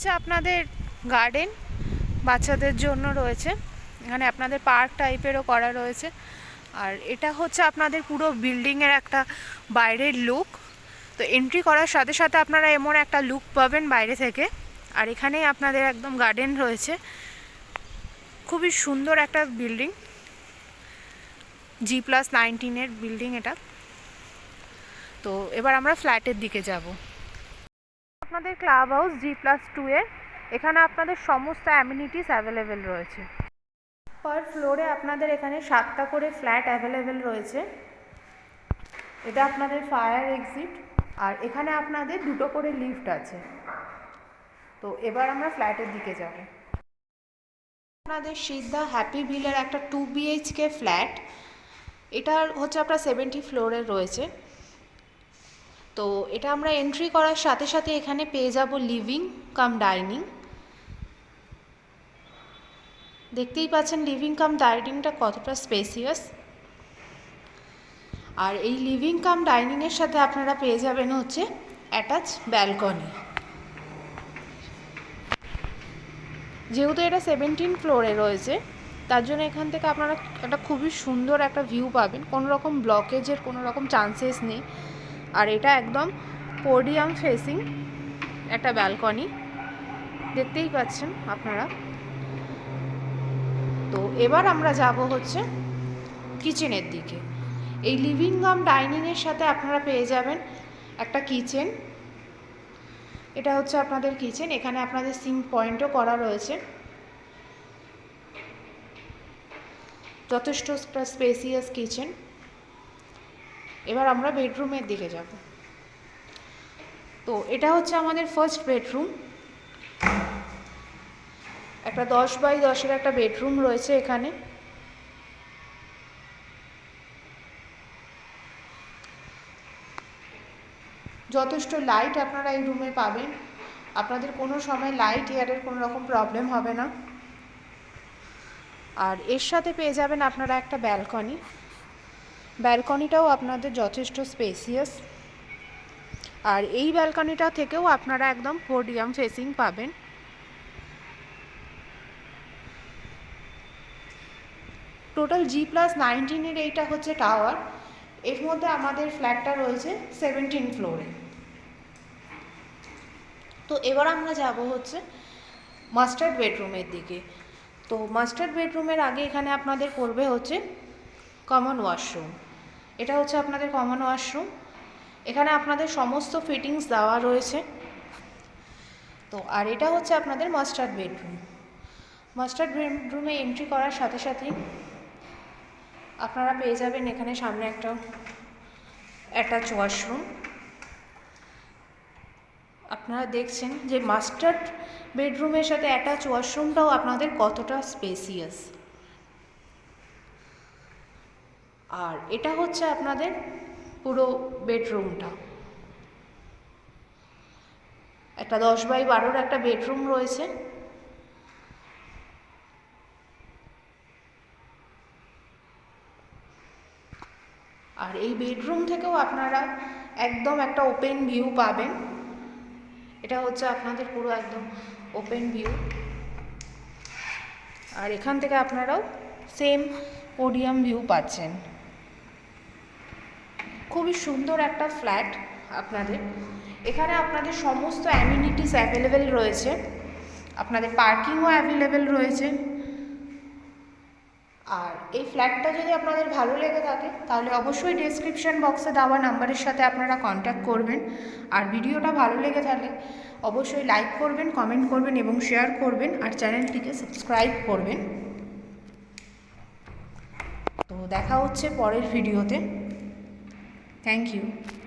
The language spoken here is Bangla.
হচ্ছে আপনাদের গার্ডেন, বাচ্চাদের জন্য রয়েছে এখানে, আপনাদের পার্ক টাইপেরও করা রয়েছে। আর এটা হচ্ছে আপনাদের পুরো বিল্ডিংয়ের একটা বাইরের লুক। তো এন্ট্রি করার সাথে সাথে আপনারা এমন একটা লুক পাবেন বাইরে থেকে। আর এখানেই আপনাদের একদম গার্ডেন রয়েছে, খুবই সুন্দর একটা বিল্ডিং, G+19 বিল্ডিং এটা। তো এবার আমরা ফ্ল্যাটের দিকে যাব। আপনাদের ক্লাব হাউস G+2 এখানে আপনাদের সমস্ত অ্যামিনিটিস অ্যাভেলেবেল রয়েছে। পার ফ্লোরে আপনাদের এখানে 7টা করে ফ্ল্যাট অ্যাভেলেবেল রয়েছে। এটা আপনাদের ফায়ার এক্সিট, আর এখানে আপনাদের 2টো করে লিফট আছে। তো এবার আমরা ফ্ল্যাটের দিকে যাব। আপনাদের সিদ্ধা হ্যাপি ভিলের একটা 2 BHK ফ্ল্যাট, এটার হচ্ছে আপনার 70 ফ্লোরে রয়েছে। তো এটা আমরা এন্ট্রি করার সাথে সাথে এখানে পেয়ে যাব লিভিং কাম ডাইনিং। দেখতেই পাচ্ছেন লিভিং কাম ডাইনিংটা কতটা স্পেসিয়াস। আর এই লিভিং কাম ডাইনিংয়ের সাথে আপনারা পেয়ে যাবেন হচ্ছে অ্যাটাচ ব্যালকনি। যেহেতু এটা 17 ফ্লোরে রয়েছে, তার জন্য এখান থেকে আপনারা একটা খুবই সুন্দর একটা ভিউ পাবেন, কোনো রকম ব্লকেজের কোনো রকম চান্সেস নেই। আর এটা একদম পোডিয়াম ফেসিং একটা ব্যালকনি, দেখতেই পাচ্ছেন আপনারা। তো এবার আমরা যাব হচ্ছে কিচেনের দিকে। এই লিভিং কাম ডাইনিংয়ের সাথে আপনারা পেয়ে যাবেন একটা কিচেন। এটা হচ্ছে আপনাদের কিচেন, এখানে আপনাদের সিঙ্ক পয়েন্টও করা রয়েছে, যথেষ্ট স্পেসিয়াস কিচেন। এবার আমরা বেডরুমের দিকে যাব। তো এটা হচ্ছে আমাদের ফার্স্ট বেডরুম, একটা 10x10 একটা বেডরুম রয়েছে এখানে। যথেষ্ট লাইট আপনারা এই রুমে পাবেন, আপনাদের কোনো সময় লাইট এয়ারের কোনো রকম প্রবলেম হবে না। আর এর সাথে পেয়ে যাবেন আপনারা একটা ব্যালকনি, ব্যালকনিটাও আপনাদের যথেষ্ট স্পেসিয়াস। আর এই ব্যালকনিটা থেকেও আপনারা একদম পোডিয়াম ফেসিং পাবেন। টোটাল G+19 এইটা হচ্ছে টাওয়ার, এর মধ্যে আমাদের ফ্ল্যাটটা রয়েছে 17 ফ্লোরে। তো এবার আমরা যাব হচ্ছে মাস্টার বেডরুমের দিকে। তো মাস্টার বেডরুমের আগে এখানে আপনাদের পড়বে হচ্ছে কমন ওয়াশরুম। এটা হচ্ছে আপনাদের কমন ওয়াশরুম, এখানে আপনাদের সমস্ত ফিটিংস দেওয়া রয়েছে। তো আর এটা হচ্ছে আপনাদের মাস্টার বেডরুম। মাস্টার বেডরুমে এন্ট্রি করার সাথে সাথেই আপনারা পেয়ে যাবেন এখানে সামনে একটা অ্যাটাচ ওয়াশরুম। আপনারা দেখছেন যে মাস্টার বেডরুমের সাথে অ্যাটাচ ওয়াশরুমটাও আপনাদের কতটা স্পেসিয়াস। আর এটা হচ্ছে আপনাদের পুরো বেডরুমটা, একটা 10x12 একটা বেডরুম রয়েছে। আর এই বেডরুম থেকেও আপনারা একদম একটা ওপেন ভিউ পাবেন। এটা হচ্ছে আপনাদের পুরো একদম ওপেন ভিউ। আর এখান থেকে আপনারাও সেম পোডিয়াম ভিউ পাচ্ছেন। খুবই সুন্দর একটা ফ্ল্যাট আপনাদের। এখানে আপনাদের সমস্ত অ্যামিনিটিস অ্যাভেলেবেল রয়েছে, আপনাদের পার্কিংও অ্যাভেলেবেল রয়েছে। আর এই ফ্ল্যাটটা যদি আপনাদের ভালো লেগে থাকে তাহলে অবশ্যই ডেসক্রিপশন বক্সে দেওয়া নাম্বারের সাথে আপনারা কন্ট্যাক্ট করবেন। আর ভিডিওটা ভালো লেগে থাকলে অবশ্যই লাইক করবেন, কমেন্ট করবেন এবং শেয়ার করবেন, আর চ্যানেলটিকে সাবস্ক্রাইব করবেন। তো দেখা হচ্ছে পরের ভিডিওতে। Thank you.